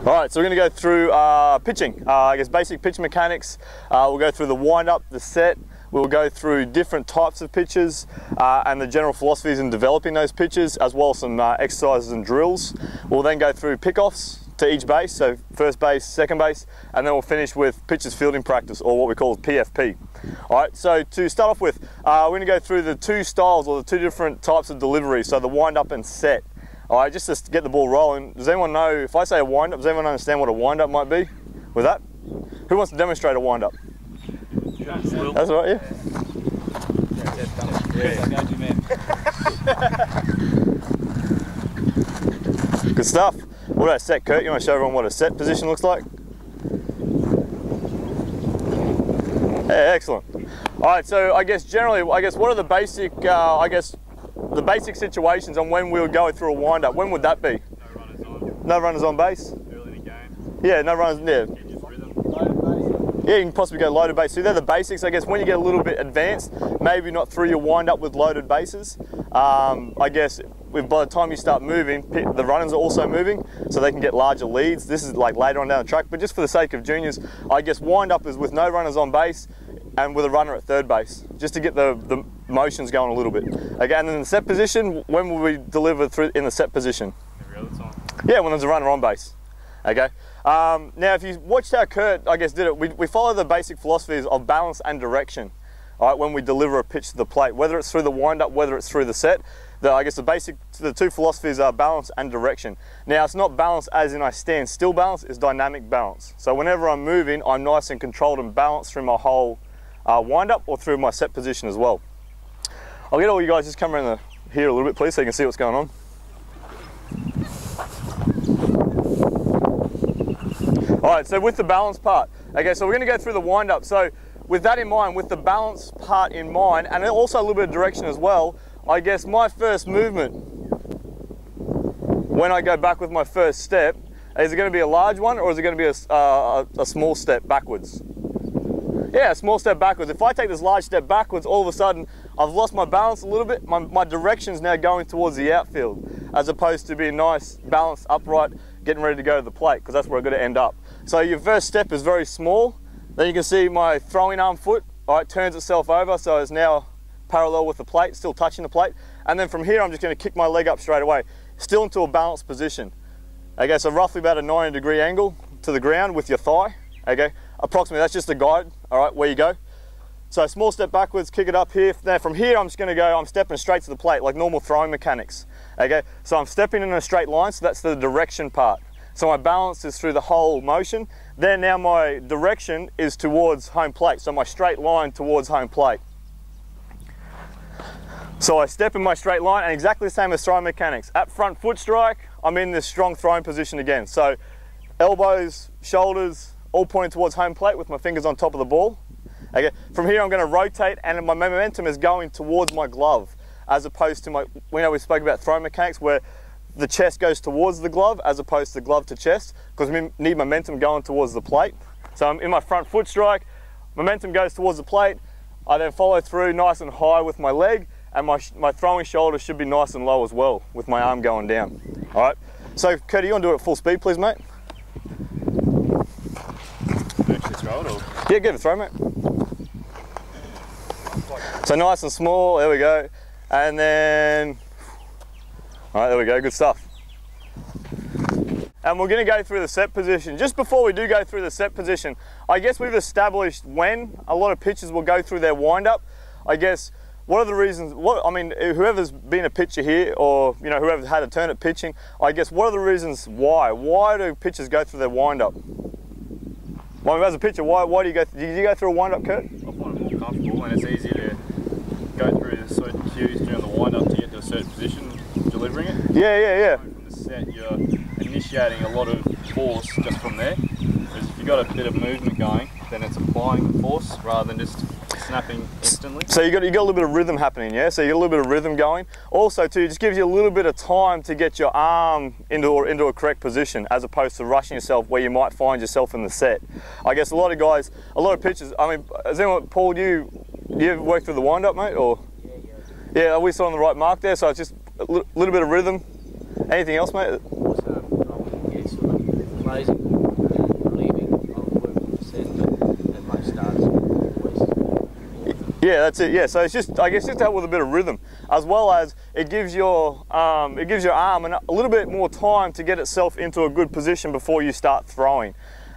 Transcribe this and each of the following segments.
Alright, so we're going to go through pitching, I guess basic pitch mechanics. We'll go through the wind-up, the set, we'll go through different types of pitches and the general philosophies in developing those pitches, as well as some exercises and drills. We'll then go through pick-offs to each base, so first base, second base, and then we'll finish with pitchers fielding practice, or what we call PFP. Alright, so to start off with, we're going to go through the two styles, or the two different types of delivery, so the wind-up and set. Alright, just to get the ball rolling, does anyone know, if I say a wind-up, does anyone understand what a wind-up might be with that? Who wants to demonstrate a wind-up? That's right, yeah? Good stuff. What about a set, Kurt? You want to show everyone what a set position looks like? Yeah, excellent. Alright, so I guess generally, what are the basic, the basic situations on when we'll go through a wind-up? When would that be? No runners on. No runners on base? Early in the game. Yeah, no runners, yeah. Just rhythm. Yeah, you can possibly go loaded base. So they're the basics. I guess when you get a little bit advanced, maybe not through your wind-up with loaded bases. I guess by the time you start moving, the runners are also moving, so they can get larger leads. This is like later on down the track, but just for the sake of juniors, I guess wind-up is with no runners on base and with a runner at third base, just to get the motions going a little bit. Again, in the set position, when will we deliver through in the set position? Every other time. Yeah, when there's a runner on base. Okay. Now, if you watched how Kurt, I guess, did it, we follow the basic philosophies of balance and direction. All right, when we deliver a pitch to the plate, whether it's through the wind-up, whether it's through the set, I guess the two philosophies are balance and direction. Now, it's not balance as in I stand still balance, it's dynamic balance. So whenever I'm moving, I'm nice and controlled and balanced through my whole wind-up or through my set position as well. I'll get all you guys just come around here a little bit, please, so you can see what's going on. All right, so with the balance part, okay, so we're going to go through the wind-up. So with that in mind, with the balance part in mind, and also a little bit of direction as well, I guess my first movement, when I go back with my first step, is it going to be a large one or is it going to be a small step backwards? Yeah, a small step backwards. If I take this large step backwards, all of a sudden I've lost my balance a little bit. My direction's now going towards the outfield, as opposed to being nice, balanced, upright, getting ready to go to the plate, because that's where I'm going to end up. So your first step is very small. Then you can see my throwing arm foot, all right, turns itself over, so it's now parallel with the plate, still touching the plate. And then from here, I'm just going to kick my leg up straight away, still into a balanced position. Okay, so roughly about a 90-degree angle to the ground with your thigh. Okay, approximately, that's just a guide, all right, where you go. So small step backwards, kick it up here. Now from here, I'm just going to go, I'm stepping straight to the plate, like normal throwing mechanics. Okay, so I'm stepping in a straight line, so that's the direction part. So my balance is through the whole motion. Then now my direction is towards home plate, so my straight line towards home plate. So I step in my straight line, and exactly the same as throwing mechanics. At front foot strike, I'm in this strong throwing position again. So elbows, shoulders, all pointing towards home plate with my fingers on top of the ball. Okay. From here I'm going to rotate, and my momentum is going towards my glove, as opposed to we spoke about throw mechanics where the chest goes towards the glove as opposed to glove to chest, because we need momentum going towards the plate. So I'm in my front foot strike, momentum goes towards the plate, I then follow through nice and high with my leg, and my throwing shoulder should be nice and low as well with my arm going down. All right, so Cody, you want to do it at full speed please, mate? Throw it, or? Yeah, give it a throw, mate. So nice and small, there we go. And then, all right, there we go, good stuff. And we're going to go through the set position. Just before we do go through the set position, I guess we've established when a lot of pitchers will go through their wind-up. I guess, what are the reasons, whoever's been a pitcher here, or whoever's had a turn at pitching, I guess what are the reasons why? Why do pitchers go through their wind-up? Well, as a pitcher, why do you go through a wind-up, Kurt? I find it more comfortable, and it's easier to go through certain cues during the wind-up to get to a certain position, delivering it. Yeah. From the set, you're initiating a lot of force just from there. Whereas if you've got a bit of movement going, then it's applying the force rather than just snapping instantly. So you got a little bit of rhythm happening, yeah? So you got a little bit of rhythm going. Also too, it just gives you a little bit of time to get your arm into a correct position, as opposed to rushing yourself where you might find yourself in the set. I guess a lot of pitchers, has anyone, Paul, do you ever work through the wind-up, mate? Or? Yeah, are we still on the right mark there? So it's just a little bit of rhythm. Anything else, mate? lazy, relieving of working percent that most starters always. Yeah, that's it. Yeah, so it's just, I guess, just to help with a bit of rhythm, as well as it gives your arm a little bit more time to get itself into a good position before you start throwing.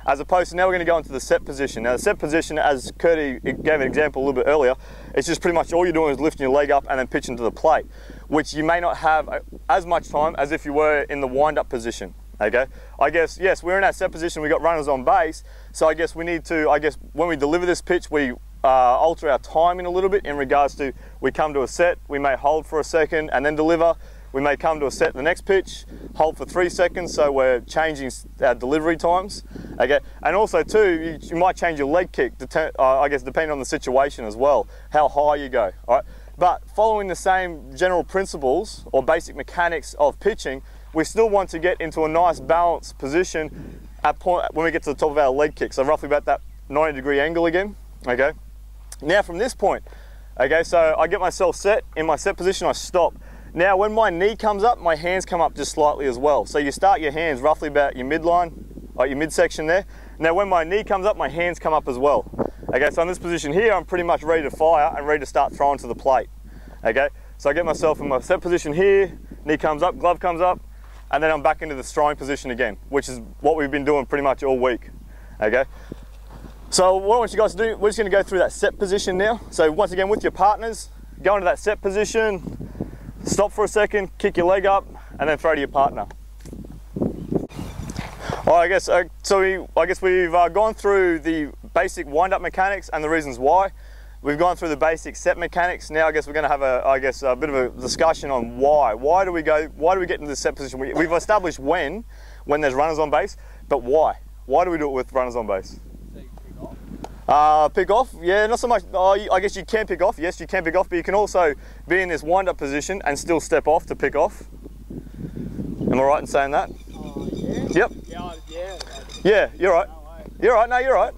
As opposed to now we're going to go into the set position. Now the set position, as Curdy gave an example a little bit earlier, it's just pretty much all you're doing is lifting your leg up and then pitching to the plate, which you may not have as much time as if you were in the wind-up position. Okay, I guess, yes, we're in our set position, we got runners on base, so I guess we need to, when we deliver this pitch, we alter our timing a little bit in regards to, we come to a set, we may hold for a second and then deliver. We may come to a set the next pitch, hold for 3 seconds, so we're changing our delivery times. Okay, and also too, you might change your leg kick, I guess depending on the situation as well, how high you go. All right, but following the same general principles or basic mechanics of pitching, we still want to get into a nice balanced position when we get to the top of our leg kick. So roughly about that 90-degree angle again. Okay, now from this point, okay, so I get myself set in my set position, I stop. Now when my knee comes up, my hands come up just slightly as well. So you start your hands roughly about your midline, or your midsection there. Now when my knee comes up, my hands come up as well. Okay, so in this position here, I'm pretty much ready to fire and ready to start throwing to the plate. Okay, so I get myself in my set position here, knee comes up, glove comes up, and then I'm back into the throwing position again, which is what we've been doing pretty much all week. Okay, so what I want you guys to do, we're just gonna go through that set position now. So once again with your partners, go into that set position, stop for a second, kick your leg up, and then throw to your partner. Well, I guess we've gone through the basic wind-up mechanics and the reasons why. We've gone through the basic set mechanics. Now I guess we're going to have a bit of a discussion on why. Why do we get into this set position? We've established when there's runners on base, but why? Why do we do it with runners on base? Pick off, yeah, not so much. I guess you can pick off, yes, you can pick off, but you can also be in this wind-up position and still step off to pick off. Am I right in saying that? Yeah. Yep. Yeah. Yeah, you're right. No way. You're right, no, you're right.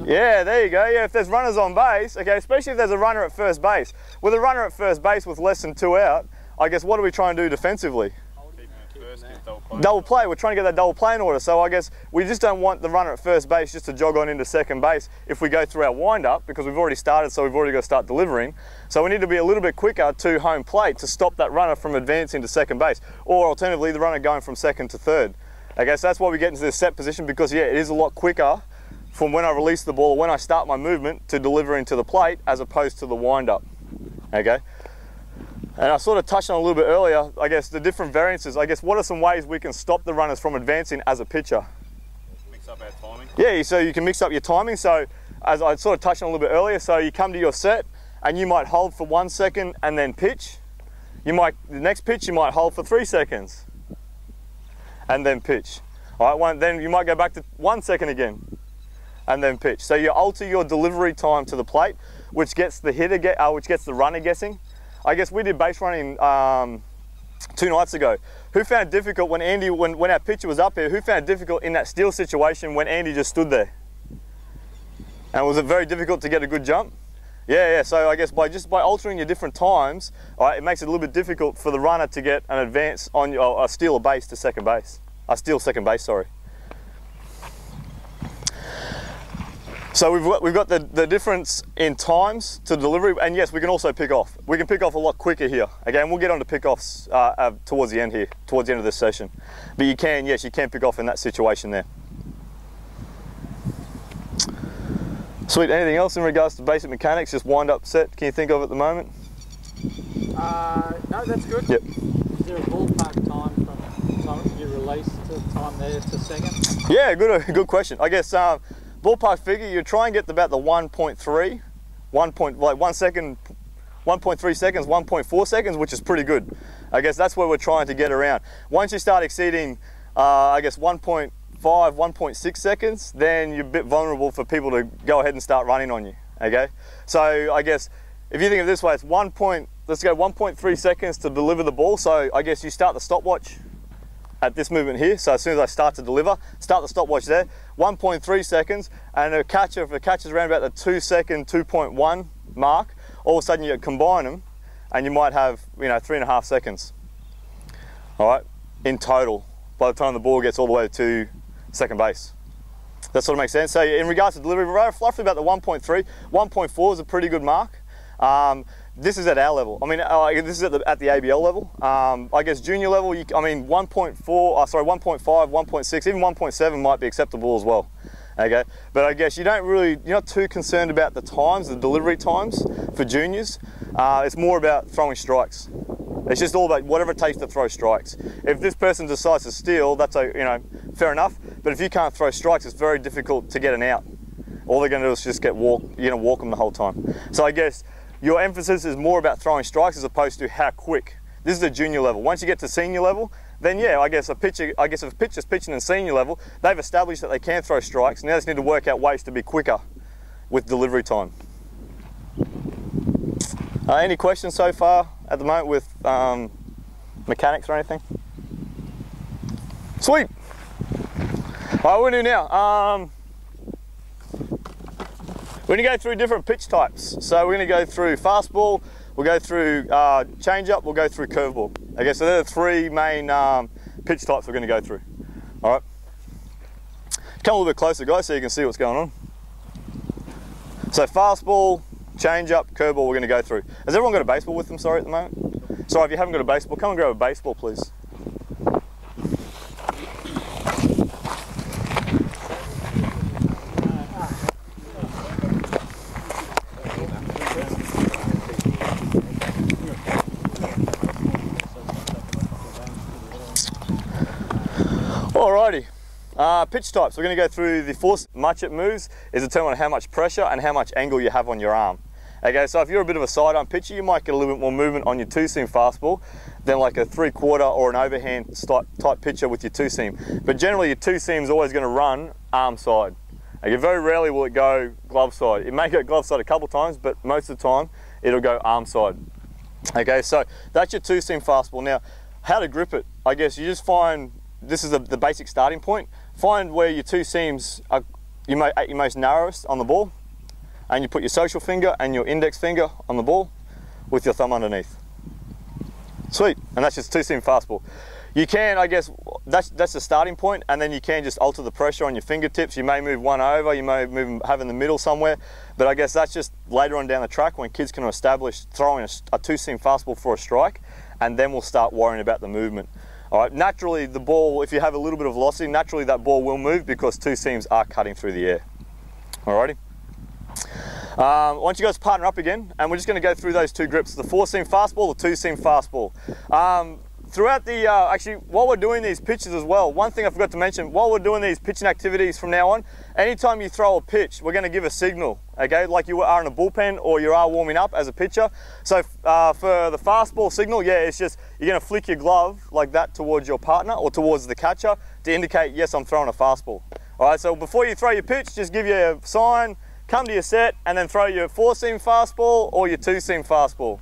Yeah, there you go. Yeah, if there's runners on base, okay, especially if there's a runner at first base. With a runner at first base with less than 2 out, I guess what are we trying to do defensively? Double play, we're trying to get that double play in order, so I guess we just don't want the runner at first base just to jog on into second base if we go through our wind-up, because we've already started, so we've already got to start delivering. So we need to be a little bit quicker to home plate to stop that runner from advancing to second base, or alternatively the runner going from second to third. Okay, so that's why we get into this set position, because yeah, it is a lot quicker from when I release the ball, when I start my movement to delivering to the plate, as opposed to the wind-up. Okay. And I sort of touched on a little bit earlier, I guess, the different variances. I guess what are some ways we can stop the runners from advancing as a pitcher? Mix up our timing. Yeah, so you can mix up your timing. So as I sort of touched on a little bit earlier, so you come to your set and you might hold for 1 second and then pitch. The next pitch you might hold for 3 seconds and then pitch. All right, then you might go back to 1 second again and then pitch. So you alter your delivery time to the plate, which gets the which gets the runner guessing. I guess we did base running 2 nights ago. Who found it difficult when our pitcher was up here, who found it difficult in that steal situation when Andy just stood there? And was it very difficult to get a good jump? Yeah, so I guess by altering your different times, all right, it makes it a little bit difficult for the runner to get an advance on a steal a base to second base. A steal second base, sorry. So we've got the difference in times to delivery, and yes, we can also pick off. We can pick off a lot quicker here. Again, we'll get on to pick-offs towards the end here, towards the end of this session. But you can pick off in that situation there. Sweet, anything else in regards to basic mechanics, just wind up set, can you think of at the moment? No, that's good. Yep. Is there a ballpark time from the time you release to the time there to second? Yeah, good question. I guess ballpark figure, you try and get about the 1.3 seconds, 1.4 seconds, which is pretty good. I guess that's where we're trying to get around. Once you start exceeding, I guess 1.5, 1.6 seconds, then you're a bit vulnerable for people to go ahead and start running on you, okay? So I guess if you think of it this way, it's let's go 1.3 seconds to deliver the ball. So I guess you start the stopwatch at this movement here. So as soon as I start to deliver, start the stopwatch there, 1.3 seconds, and if the catcher's around about the 2 second, 2.1 mark, all of a sudden you combine them and you might have, 3.5 seconds, all right, in total. by the time the ball gets all the way to second base. That sort of makes sense. So in regards to delivery, roughly about the 1.3, 1.4 is a pretty good mark. This is at our level. I mean, this is at the ABL level. I guess junior level, I mean 1.4, sorry, 1.5, 1.6, even 1.7 might be acceptable as well. Okay, but I guess you're not too concerned about the times, the delivery times for juniors. It's more about throwing strikes. It's just all about whatever it takes to throw strikes. If this person decides to steal, that's fair enough. But if you can't throw strikes, it's very difficult to get an out. All they're going to do is just you're going to walk them the whole time. So I guess your emphasis is more about throwing strikes as opposed to how quick. This is the junior level. Once you get to senior level, then yeah, I guess if a pitcher's pitching in senior level, they've established that they can throw strikes. Now they just need to work out ways to be quicker with delivery time. Any questions so far at the moment with mechanics or anything? Sweet. All right, what do we do now? We're going to go through different pitch types. So we're going to go through fastball, we'll go through changeup, we'll go through curveball. Okay, so they're the three main pitch types we're going to go through. All right. Come a little bit closer, guys, so you can see what's going on. So fastball, changeup, curveball we're going to go through. Has everyone got a baseball with them, sorry, at the moment? Sorry, if you haven't got a baseball, come and grab a baseball, please. Alrighty, pitch types. We're going to go through the force much it moves is determined on how much pressure and how much angle you have on your arm. Okay, so if you're a bit of a sidearm pitcher, you might get a little bit more movement on your two-seam fastball than like a three-quarter or an overhand type pitcher with your two-seam. But generally your two-seam is always going to run arm side. Okay, very rarely will it go glove side. It may go glove side a couple times, but most of the time it'll go arm side. Okay, so that's your two-seam fastball. Now, how to grip it? I guess you just find, this is the basic starting point. Find where your two seams are at your most narrowest on the ball, and you put your social finger and your index finger on the ball with your thumb underneath. Sweet, and that's just two-seam fastball. You can, I guess, that's the starting point, and then you can just alter the pressure on your fingertips. You may move one over, you may have in the middle somewhere, but I guess that's just later on down the track when kids can establish throwing a two-seam fastball for a strike, and then we'll start worrying about the movement. All right, naturally the ball, if you have a little bit of velocity, naturally that ball will move because two seams are cutting through the air. Alrighty. Once you guys partner up again, and we're just going to go through those two grips, the four-seam fastball, the two-seam fastball. Throughout the, actually, while we're doing these pitches as well, one thing I forgot to mention, while we're doing these pitching activities from now on, anytime you throw a pitch, we're going to give a signal, okay, like you are in a bullpen or you are warming up as a pitcher. So for the fastball signal, yeah, it's just, you're going to flick your glove like that towards your partner or towards the catcher to indicate, yes, I'm throwing a fastball. All right, so before you throw your pitch, just give you a sign, come to your set, and then throw your four-seam fastball or your two-seam fastball.